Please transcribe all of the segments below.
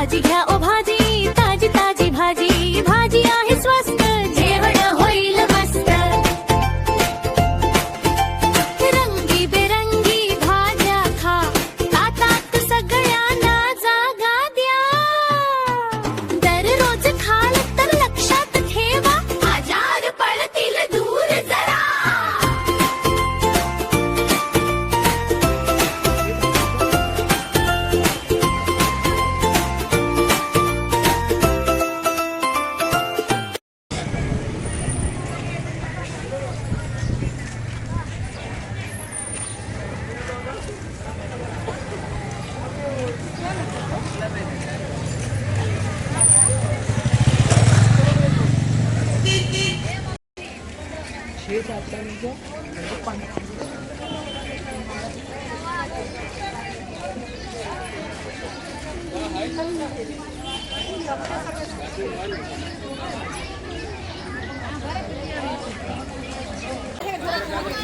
भाजी घ्या ओ भाजी, ताजी ताजी भाजी, भाजी आहे स्वस्त, जेवण होईल मस्त. रंगीबेरंगी भाज्या खा, ताटात सगळ्यांना जागा द्या. दररोज खाल तर लक्षात ठेवा, आजार पडतील दूर जरा.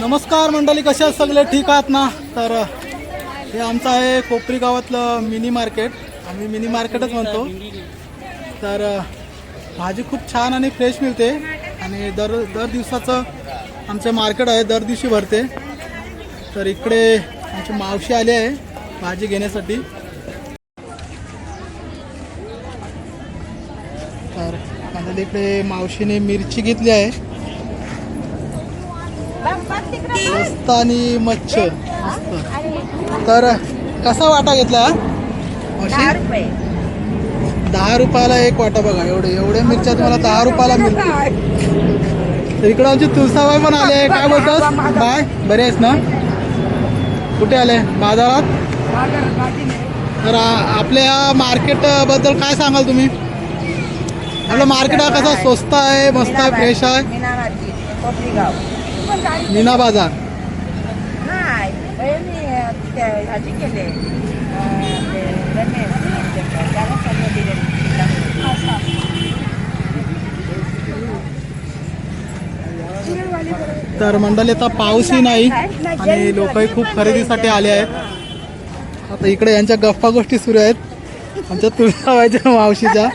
नमस्कार मंडळी, कशा आहात सगळे? ठीक आहात ना? तर हे आमचं आहे कोपरी गावातलं मिनी मार्केट. आम्ही मिनी मार्केटच म्हणतो. तर भाजी खूप छान आणि फ्रेश मिळते आणि दर दिवसाचं आमचं मार्केट आहे, दर दिवशी भरते. तर इकडे आमची मावशी आली आहे भाजी घेण्यासाठी. तर मंडळी इकडे मावशीने मिरची घेतली आहे, स्वस्त आणि मच्छी मस्त. तर कसा वाटा घेतला मावशी? 10 रुपयाला एक वाटा. बघा एवढ्या मिरच्या तुम्हाला 10 रुपयाला मिळतील. तर इकडे आमची तुळसाबाई पण आले आहे. काय बोलतोस बाय? बरे आहेस ना? कुठे आले? बाजारात. तर आपल्या मार्केट बद्दल काय सांगाल तुम्ही? आपलं मार्केट हा कसा स्वस्त आहे, मस्त आहे, फ्रेश आहे? मीना बाजार. तर मंडळी आता पाऊसही नाही आणि लोकही खूप खरेदीसाठी आले आहेत. आता इकडे यांच्या गप्पा गोष्टी सुरू आहेत आमच्या तुळसाबाईच्या मावशीच्या.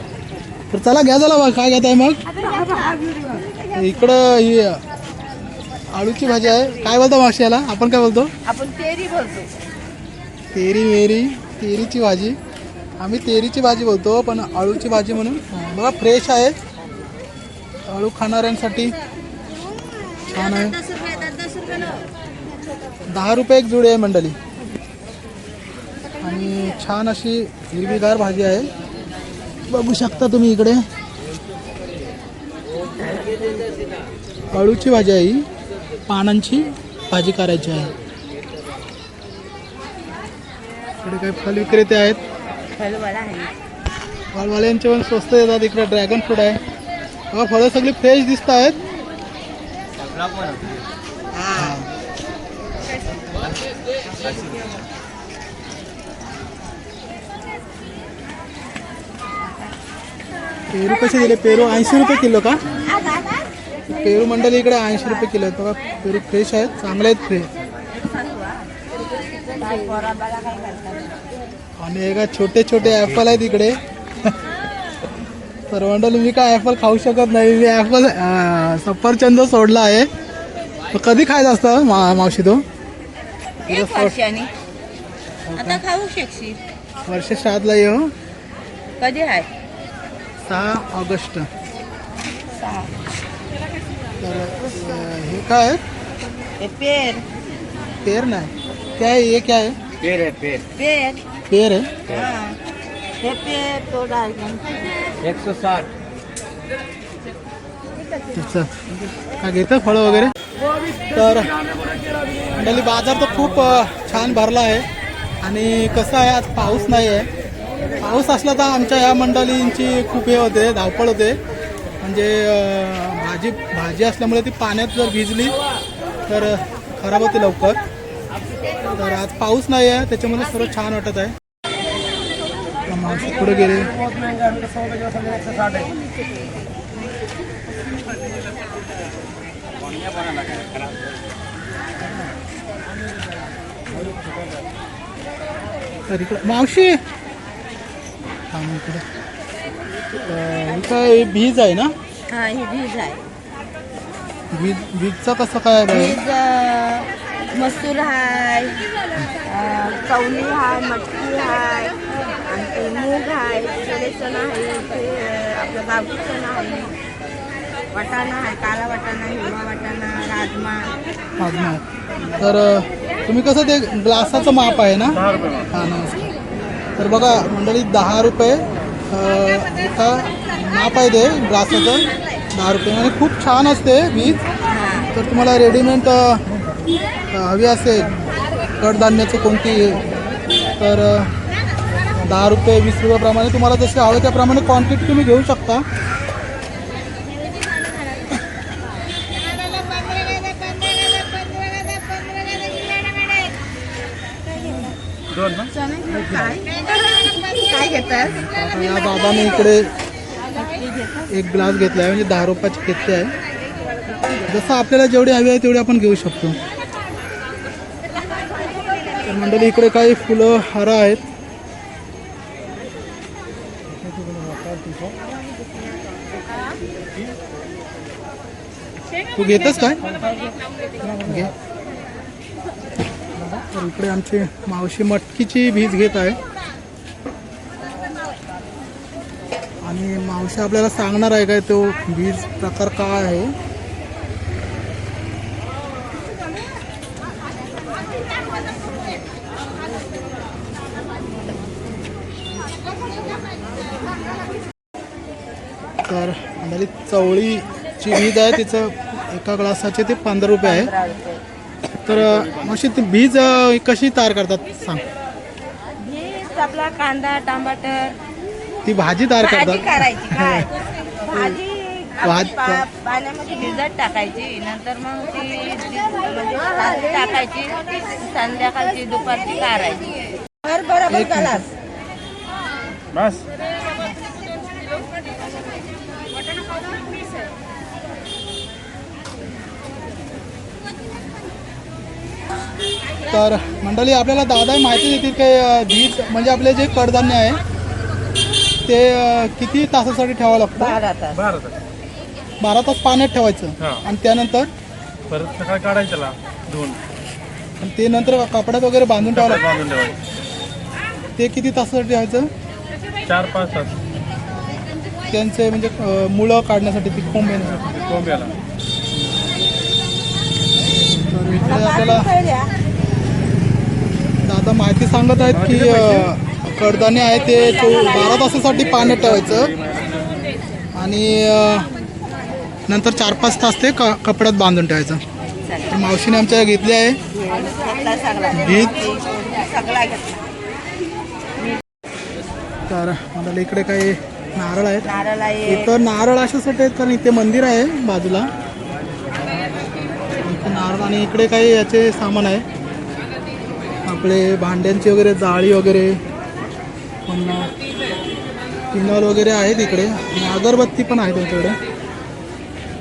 तर चला घ्या, झाला बघ काय घेत आहे मग. इकडं ही आळूची भाजी आहे. काय बोलतो मावशी याला? आपण काय बोलतो? आपण तेरी बोलतो. तेरी मेरी, तेरीची भाजी. आम्ही तेरीची भाजी बोलतो, पण आळूची भाजी म्हणून. बघा फ्रेश आहे, आळू खाणाऱ्यांसाठी छान आहे. 10 रुपये एक जुडी आहे मंडळी. आणि छान अशी हिरवीगार भाजी आहे, बघू शकता तुम्ही. इकडे आळूची भाजी आहे, ही पानांची भाजी करायची आहे. इकडे काही फल विक्रेते आहेत, फळवाल्यांचे पण स्वस्त येतात. इकडे ड्रॅगन फ्रूट आहे. बघा फळं सगळी फ्रेश दिसत आहेत. पेरू कसे दिले? पेरू 80 रुपये किलो का? पेरू मंडळी इकडे 80 रुपये किलो आहेत. बघा पेरू फ्रेश आहेत, चांगले आहेत फ्रेश. आणि एका छोटे छोटे ॲपल आहेत इकडे. तर मंडळी मी काय ॲपल खाऊ शकत नाही. मी ॲपल सफरचंद सोडला आहे. कधी खायचं असतं मावशी तो? आता खाऊ शकशील. वर्ष श्राद्धला येऊ. कधी आहे? 6 ऑगस्ट. तर हे काय आहे? पेर. पेर नाही, क्या है ये? क्या है? पेड़ है पेड़। पेर. पेर है. हाँ, हे पेर तो डाल. 160। अच्छा, काय घेतं फळं वगैरे? तर मंडळी बाजार तर खूप छान भरला आहे. आणि कसं आहे, आज पाऊस नाही आहे. पाऊस असला तर आमच्या या मंडळींची खूप हे होते, धावपळ होते. म्हणजे भाजी असल्यामुळे ती पाण्यात जर भिजली तर खराब होते लवकर. तर आज पाऊस नाही आहे, त्याच्यामुळे सर्व छान वाटत आहे. माणसं पुढे गेले. तर इकडे मावशी आणि इकडे ही काय बीज आहे ना? हा ही बीज आहे. बीजचं कसं काय आहे? बीज मसूर हाय, चवली हाय, मटकी हाय, आणि मूग हाय, चणे आहे, आपलं गावठी चणा आहे, वाटाणा आहे, काळा वाटाणा, हिरवा वाटाणा, राजमा. तर तुम्ही कसं ते ग्लासाचं माप आहे ना? हां नमस्कार. तर बघा मंडळी 10 रुपये एका माप आहे ते ग्लासाचं 10 रुपये आणि खूप छान असते बीज. तर तुम्हाला रेडीमेड हवी असेल कडधान्याचं कोणती तर 10 रुपये 20 रुपयाप्रमाणे तुम्हाला जसे हवे त्याप्रमाणे क्वांटिटी तुम्ही घेऊ शकता. काय घेतात? या दादाने इकडे एक ग्लास घेतला आहे म्हणजे 10 रुपयाची घेतली आहे. जसं आपल्याला जेवढी हवी आहे तेवढी आपण घेऊ शकतो. तर मंडळी इकडे काही फुलं हार आहेत. तू घेतस काय? घे. तर इकडे आमची मावशी मटकीची बीज घेत आहे आणि मावशी आपल्याला सांगणार आहे काय तो बीज प्रकार काय आहे. तर मंडळी चवळीची बीज आहे तिचं एका ग्लासाचे ते 15 रुपये आहे. 15 रुपये. तर मावशी ती बीज कशी तयार करतात सांग. बीज आपला कांदा, टमाटर, ती भाजी तयार भाजी करतात. करायची काय भाजी भाज- पाण्यामध्ये भिजत टाकायची, नंतर मग ती म्हणजे रात्री टाकायची, संध्याकाळची दुपारची काढायची. बरोबर एक गलास. बस. तर मंडळी आपल्याला दादा माहिती देतील की बीज म्हणजे आपले जे कडधान्य आहे ते किती तासासाठी ठेवावं लागतं? 12 तास. 12 तास पाण्यात ठेवायचं हां. आणि त्यानंतर परत सकाळी काढायचं त्याला धुवून आणि ते नंतर कपड्यात वगैरे बांधून ठेवावं लागतं. बांधून ठेवायचं. ते किती तासासाठी ठेवायचं? 4-5 तास त्यांचे म्हणजे मुळं काढण्यासाठी ती कोंब येण्यासाठी. कोंब्याला. तर इकडे आपल्याला दादा माहिती सांगत आहेत की कडधान्य आहे ते 12 तासासाठी पाण्यात ठेवायचं आणि नंतर 4-5 तास ते कपड्यात बांधून ठेवायचं. तर मावशीने आमच्या घेतली आहे बीज. सगळा घेतला. तर मला इकडे काही नारळ आहेत. नारळ आहे. इथं नारळ अशासाठी आहेत कारण इथे मंदिर आहे बाजूला. इथे नारळ आणि इकडे काही याचे सामान आहे आपले भांड्यांची वगैरे जाळी वगैरे पण पिनॉल वगैरे आहेत इकडे आणि अगरबत्ती पण आहे त्यांच्याकडे.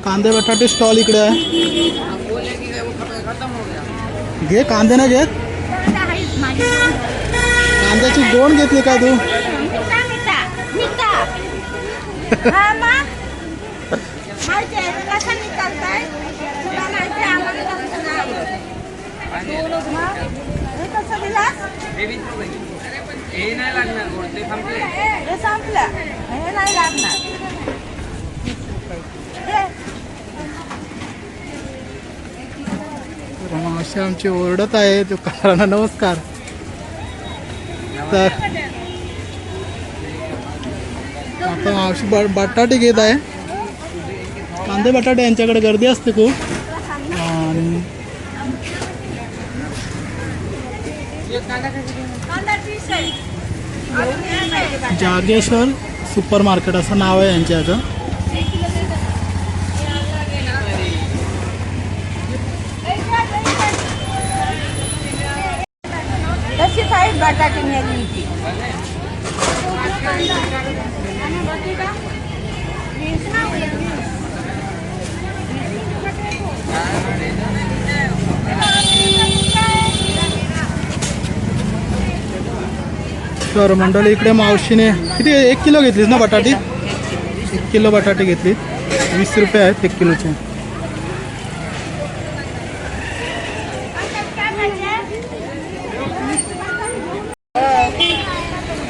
कांदे बटाटे स्टॉल इकडे आहे. घे कांदे ना घेत. कांद्याची गोण घेतली का तू? हे संपलं. हे नाही लागणार. मावशी आमची ओरडत आहे दुकानाला. नमस्कार. तर आता मावशी बटाटे घेत आहे. कांदे बटाटे यांच्याकडे गर्दी असते खूप. आणि जागेश्वर सुपर मार्केट असं नाव आहे यांच्या याचं. तशी साईड बटाटे नेली. तर मंडळी इकडे मावशीने किती 1 किलो घेतलीस ना बटाटी? 1 किलो बटाटे घेतली, 20 रुपये आहेत 1 किलोचे.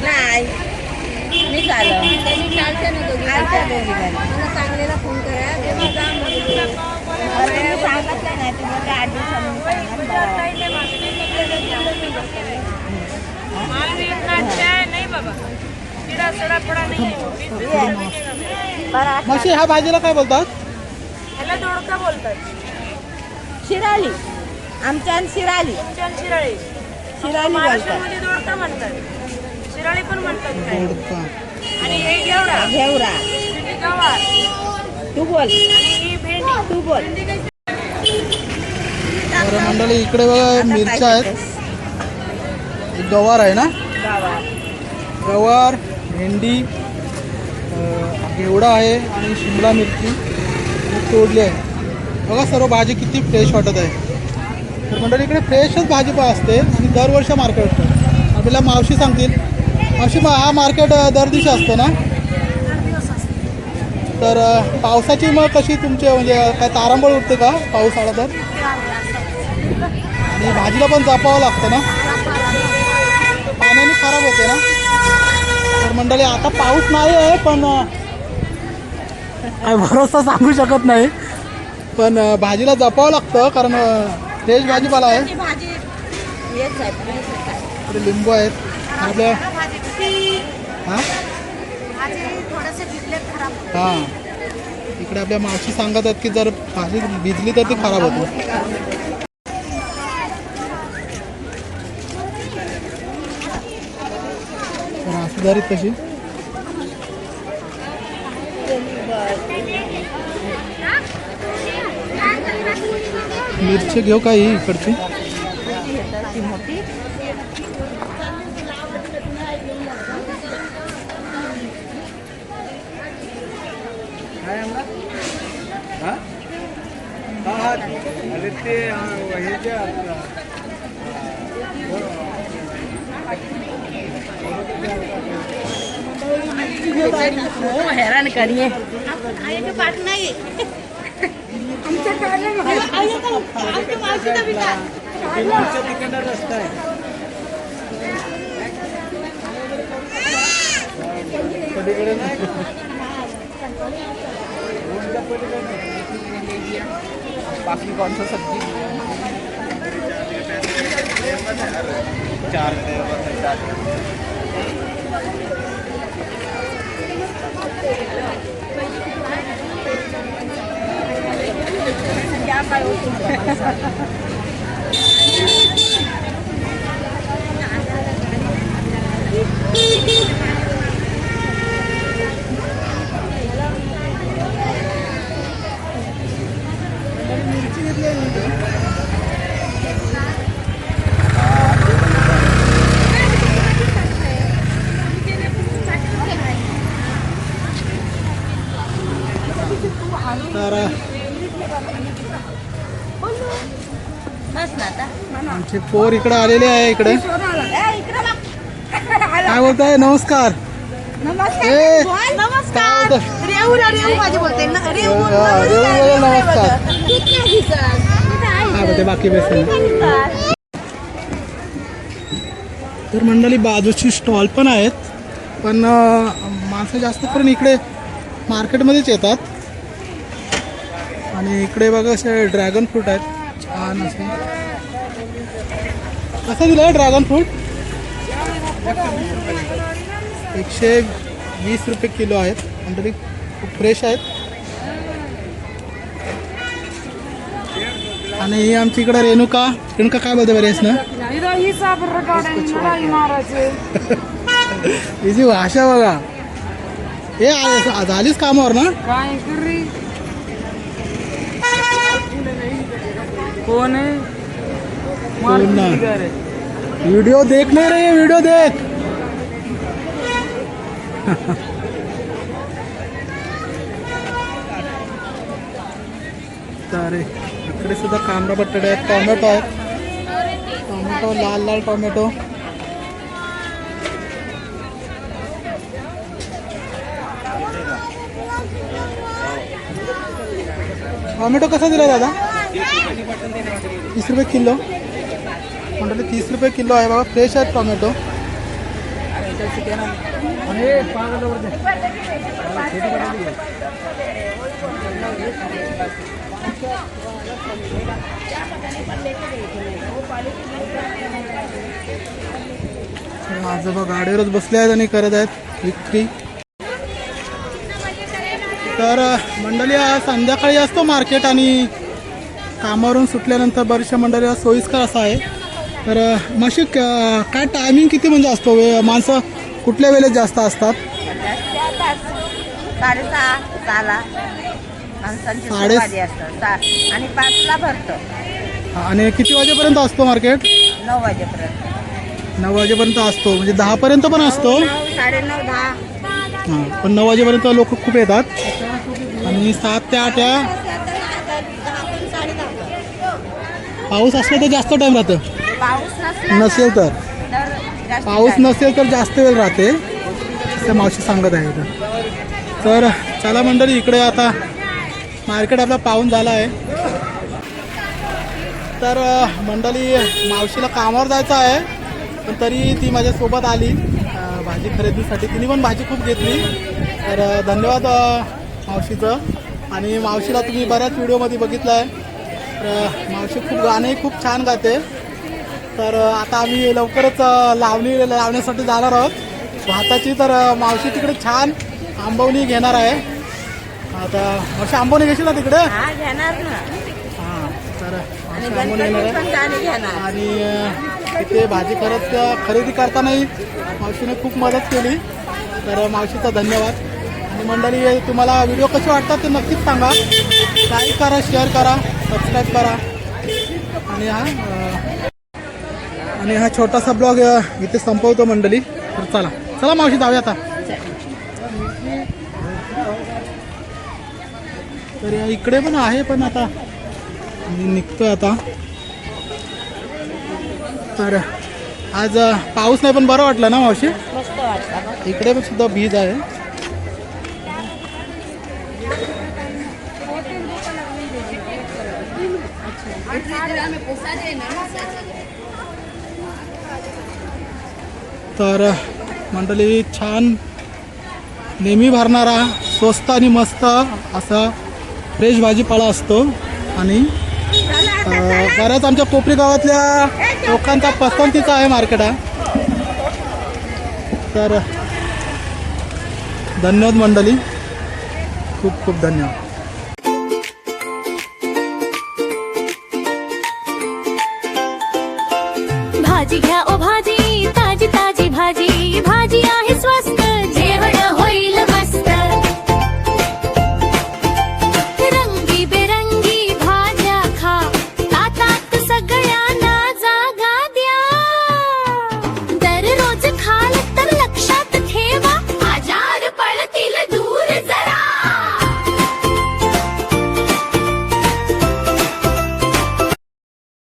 नाही निघालं आलत्या दोघी चांगलेला फोन करा सांगितलं नाही ते मग 8 दिवसांनी मावशी ह्या भाजीला काय बोलतात? दोडका बोलतात. शिराली आमच्या शिराली शिराली बोलतात. दोडका म्हणतात, शिराळी पण म्हणतात काय. दोडका. आणि हे घेवडा, घेवरा हे गवार, तू बोल आणि ही भेंडी. तू बोल. तर मंडळी इकडे बघा मिरच्या आहेत, गवार आहे ना, गवार, भेंडी, घेवडा आहे आणि शिमला मिरची तोडली आहे. बघा सर्व भाजी किती फ्रेश वाटत आहे. तर मंडळी इकडे फ्रेशच भाजीपाला असते आणि दरवर्षी मार्केट असतं. आपल्याला मावशी सांगतील. मावशी हा मार्केट दर दिवशी असतो ना? तर पावसाची मग कशी तुमचे म्हणजे काय तारांबळ उठते का पाऊस आला तर? आणि भाजीला पण जपावं लागतं ना, पाण्याने खराब होते ना. तर मंडळी आता पाऊस नाही आहे पण काय भरोसा सांगू शकत नाही, पण भाजीला जपावं लागतं कारण फ्रेश भाजीपाला आहे. इकडे लिंबू आहेत आपल्या. हां हां इकडे आपल्या मावशी सांगत आहेत की जर भाजी भिजली तर ती खराब होते. रासदारी तशी मिरची घेऊ का ही इकडची? हैरान करिए. बाकी कौन सा सब्जी? तर आमचे पोर इकडे आलेले आहे. इकडे काय बोलताय? नमस्कार. ए, काय बोलताय? नमस्कार. हा बोलते बाकी बेसन. तर मंडळी बाजूची स्टॉल पण आहेत, पण माणसं जास्त करून इकडे मार्केटमध्येच येतात. आणि इकडे बघा असे ड्रॅगन फ्रूट आहेत छान असे. कसं दिलं ड्रॅगन फ्रूट? 120 रुपये किलो आहेत. म्हणजे खूप फ्रेश आहेत. आणि ही आमची इकडे रेणुका. रेणुका काय बोलते बरेच ना? हिची भाषा बघा. हे झालीच कामावर ना? कौन है? वीडियो देख नहीं रही है, वीडियो देख. तर इकडे सुद्धा कांदा बटाटे आहेत, टोमॅटो आहेत. टोमॅटो लाल लाल टोमॅटो. टोमॅटो कसा दिला दादा 30 रुपये किलो मंडळी 30 रुपये किलो आहे बघा फ्रेश आहेत टोमॅटो आजोबा गाडीवरच बसले आहेत आणि करत आहेत विक्री तर मंडळी आज संध्याकाळी असतो मार्केट आणि कामावरून सुटल्यानंतर बऱ्याचशा मंडळी सोयीस्कर असा आहे तर म्हशी काय टायमिंग किती म्हणजे असतो माणसं कुठल्या वेळेत जास्त असतात 6:30 माणसांची सुरुवात असतं आणि 5ला भरतं आणि किती वाजेपर्यंत असतो मार्केट 9 वाजेपर्यंत 9 वाजेपर्यंत असतो म्हणजे 10 पर्यंत पण असतो 9:30 10 हां पण 9 वाजेपर्यंत लोक खूप येतात आणि 7 ते 8 या पाऊस असला तर जास्त टाईम राहतं पाऊस नसला नसेल तर जास्त पाऊस time. नसेल तर जास्त वेळ राहते असं मावशी सांगत आहे तर चला मंडळी इकडे आता मार्केट आपला पाहून झाला आहे तर मंडळी मावशीला कामावर जायचं आहे पण तरी ती माझ्यासोबत आली भाजी खरेदीसाठी तिने पण भाजी खूप घेतली तर धन्यवाद मावशीचं आणि मावशीला तुम्ही बऱ्याच व्हिडिओमध्ये बघितलं आहे तर मावशी खूप गाणे खूप छान गाते तर आता आम्ही लवकरच लावण्यासाठी जाणार आहोत भाताची तर मावशी तिकडे छान आंबवणी घेणार आहे आता मावशी आंबवणी घेशील ना तिकडे हा घेणार ना हां तर आणि मावशी आंबवणी घेणार गणपती आहे पण गाणी घेणार आणि तिथे भाजी खरेदी करतानाही मावशीने खूप मदत केली तर मावशीचा धन्यवाद आणि मंडळी तुम्हाला व्हिडिओ कसे वाटतात ते नक्कीच सांगा लाईक करा शेअर करा सबस्क्राईब करा आणि हा छोटासा ब्लॉग इथे संपवतो मंडळी तर चला चला मावशी जाऊया आता तर इकडे पण आहे पण आता मी निघतोय आता तर आज पाऊस नाही पण बरं वाटलं ना मावशी मस्त वाटतं इकडे पण सुद्धा बीज आहे तर मंडळी छान नेहमी भरणारा स्वस्त आणि मस्त असा फ्रेश भाजीपाला असतो आणि बऱ्याच आमच्या कोपरी गावातल्या लोकांचा पसंतीचा आहे मार्केट हा तर धन्यवाद मंडळी खूप खूप धन्यवाद भाजी घ्या ओ भाजी